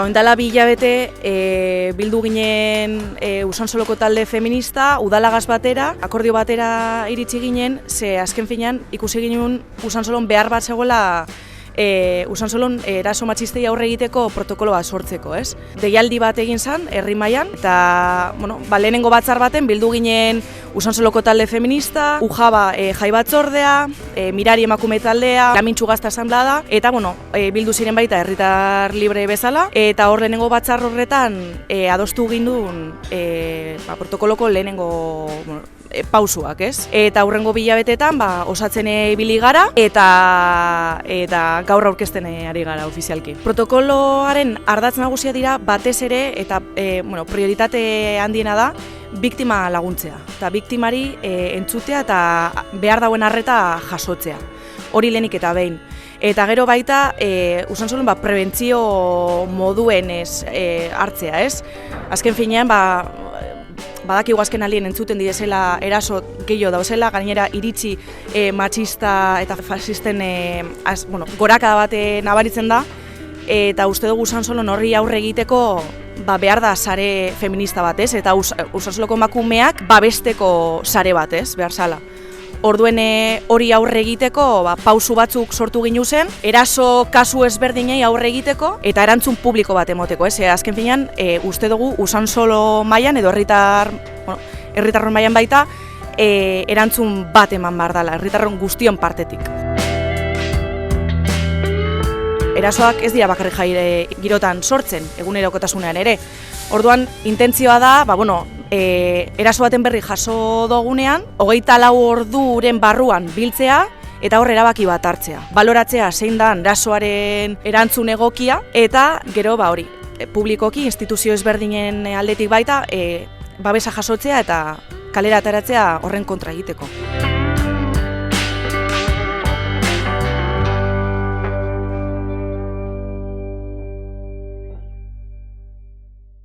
Oindala 2 hilabete bildu ginen Usansoloko talde feminista, udalagaz batera, akordio batera iritsi ginen, ze azken finean ikusi ginen Usansolon behar bat zegoela Usansolon eraso matxistei aurre egiteko protokoloa sortzeko, ez? Deialdi bat egin zen, herri mailan, eta lehenengo batzar baten bildu ginen Usansoloko talde feminista, Ujaba jai batzordea, Mirari emakume taldea, Lamintxu Gazta asanblada, eta bildu ziren baita herritar libre bezala, eta hor lehenengo batzar horretan adostu ginduen protokoloko lehenengo pausuak, ez? Eta hurrengo 2 hilabetetan osatzen ibili gara eta gaur aurkezten ari gara ofizialki. Protokoloaren ardatz nagusia dira batez ere eta prioritate handiena da biktima laguntzea. Eta biktimari entzutea eta behar dauen arreta jasotzea. Hori lehenik eta behin. Eta gero baita Usansolon prebentzio moduen hartzea, ez? Azken finean badakigu azken alien entzuten direzela eraso gehiago dauzela, gainera iritzi matxista eta fasisten gorakada bat nabaritzen da, eta uste dugu Usansolon horri aurre egiteko behar da sare feminista bat, ez? Eta Usansoloko emakumeak babesteko sare bat, ez? Behar zala. Orduen hori aurre egiteko pausu batzuk sortu ginu zen, eraso kasu ezberdinei aurre egiteko eta erantzun publiko bat emoteko, ez? Azken finean, uste dugu Usansolo mailan edo herritarron mailan baita erantzun bat eman behar dela, herritarron guztion partetik. Erasoak ez dira bakarrik jai girotan sortzen, egunerokotasunean ere. Orduan, intentzioa da, eraso baten berri jaso dugunean, 24 orduren barruan biltzea eta hor erabaki bat hartzea. Baloratzea zein da erasoaren erantzun egokia eta gero publikoki, instituzio ezberdinen aldetik baita, babesa jasotzea eta kalera ateratzea horren kontra egiteko.